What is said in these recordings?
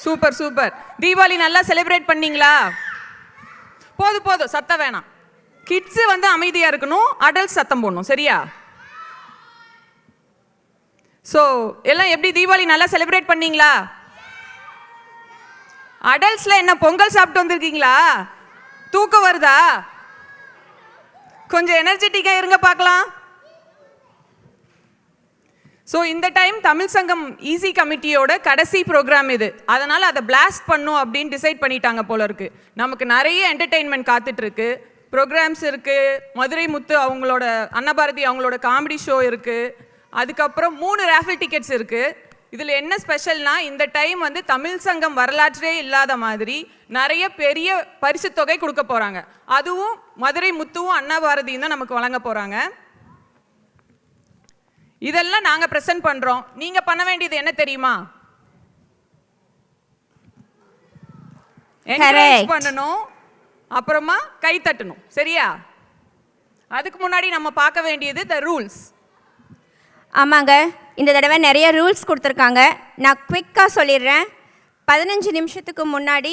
Super super. Deepavali நல்லா celebrate பண்ணீங்களா? போதும் சத்தம் வேணாம். கிட்ஸ் வந்து அமைதியா இருக்கணும், அடல்ட் சத்தம் போடணும். சரியா? ஸோ எல்லாம் எப்படி தீபாவளி நல்லா செலிப்ரேட் பண்ணீங்களா? அடல்ட்ஸ்ல என்ன பொங்கல் சாப்பிட்டு வந்திருக்கீங்களா? தூக்கம் வருதா? கொஞ்சம் எனர்ஜெட்டிக்கா இருங்க பார்க்கலாம். ஸோ இந்த டைம் தமிழ் சங்கம் ஈஸி கமிட்டியோட கடைசி ப்ரோக்ராம் இது. அதனால் அதை பிளாஸ்ட் பண்ணும் அப்படின்னு டிசைட் பண்ணிட்டாங்க போல இருக்கு. நமக்கு நிறைய என்டர்டெயின்மெண்ட் காத்துட்டு இருக்கு. ப்ரோக்ராம்ஸ் இருக்கு. மதுரை முத்து அவங்களோட அன்னபாரதி அவங்களோட காமெடி ஷோ இருக்கு. அதுக்கப்புறம் 3 ரேஃபிள் டிக்கெட்ஸ் இருக்கு. இதில் என்ன ஸ்பெஷல்னா, இந்த டைம் வந்து தமிழ் சங்கம் வரலாற்றே இல்லாத மாதிரி நிறைய பெரிய பரிசு தொகை கொடுக்க போறாங்க. அதுவும் மதுரை முத்துவும் அன்னபாரதியும் தான் நமக்கு வழங்க போறாங்க. இதெல்லாம் நாங்க பிரசன்ட் பண்றோம். நீங்க பண்ண வேண்டியது என்ன தெரியுமா? என்கரேஜ் பண்ணணும், அப்புறமா கை தட்டணும். சரியா? அதுக்கு முன்னாடி நம்ம பார்க்க வேண்டியது தி ரூல்ஸ். ஆமாங்க, இந்த தடவை நிறைய ரூல்ஸ் கொடுத்துருக்காங்க. நான் குவிக்காக சொல்லிடுறேன். 15 நிமிஷத்துக்கு முன்னாடி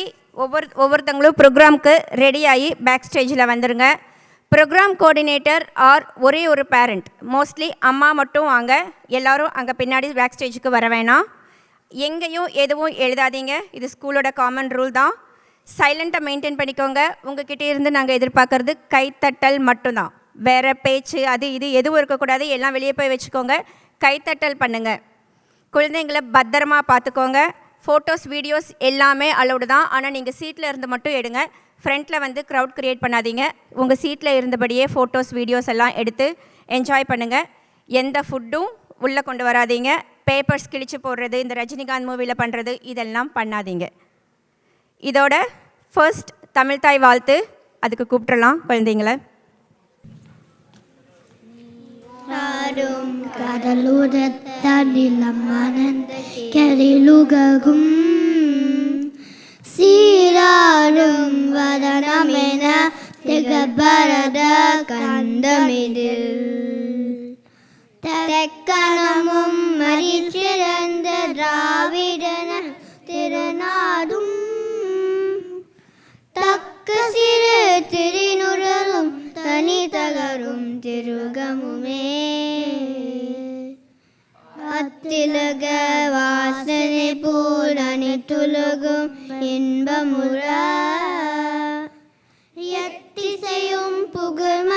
ஒவ்வொருத்தங்களும் ப்ரோக்ராம்க்கு ரெடி ஆகி பேக் ஸ்டேஜில் வந்துடுங்க. ப்ரோக்ராம் கோஆர்டினேட்டர் ஆர் ஒரே ஒரு பேரண்ட், மோஸ்ட்லி அம்மா மட்டும் வாங்க. எல்லோரும் அங்கே பின்னாடி பேக் ஸ்டேஜுக்கு வர வேணாம். எங்கேயும் எதுவும் எழுதாதீங்க. இது ஸ்கூலோட காமன் ரூல் தான். சைலண்ட்டாக மெயின்டைன் பண்ணிக்கோங்க. உங்ககிட்ட இருந்து நாங்கள் எதிர்பார்க்குறது கைத்தட்டல் மட்டும்தான். வேறு பேச்சு அது இது எதுவும் இருக்கக்கூடாது. எல்லாம் வெளியே போய் வச்சுக்கோங்க. கைத்தட்டல் பண்ணுங்கள். குழந்தைங்களை பத்திரமா பார்த்துக்கோங்க. ஃபோட்டோஸ் வீடியோஸ் எல்லாமே அலௌடு தான். ஆனால் நீங்கள் சீட்டில் இருந்து மட்டும் எடுங்க. ஃப்ரண்ட்டில் வந்து க்ரௌட் க்ரியேட் பண்ணாதீங்க. உங்கள் சீட்டில் இருந்தபடியே ஃபோட்டோஸ் வீடியோஸ் எல்லாம் எடுத்து என்ஜாய் பண்ணுங்கள். எந்த ஃபுட்டும் உள்ளே கொண்டு வராதீங்க. பேப்பர்ஸ் கிழிச்சு போடுறது, இந்த ரஜினிகாந்த் மூவியில் பண்ணுறது, இதெல்லாம் பண்ணாதீங்க. இதோட ஃபர்ஸ்ட் தமிழ்தாய் வாழ்த்து அதுக்கு கூப்பிட்றலாம் குழந்தைங்கள. கடலுதத்தனிலமனந்தகரிலுககும் சீராரும் வதனமென திகபரத கந்தமிதில் தெக்கணமும் மறிச்சிறந்த திராவிடன திருநாடும் தக்க சிறு திரிநுறலும் தனி தகரும் திருகமுமே அத்திலக வாசனை போல் அனைத்துலகும் இன்பமுற எத்திசையும் புகழ்ம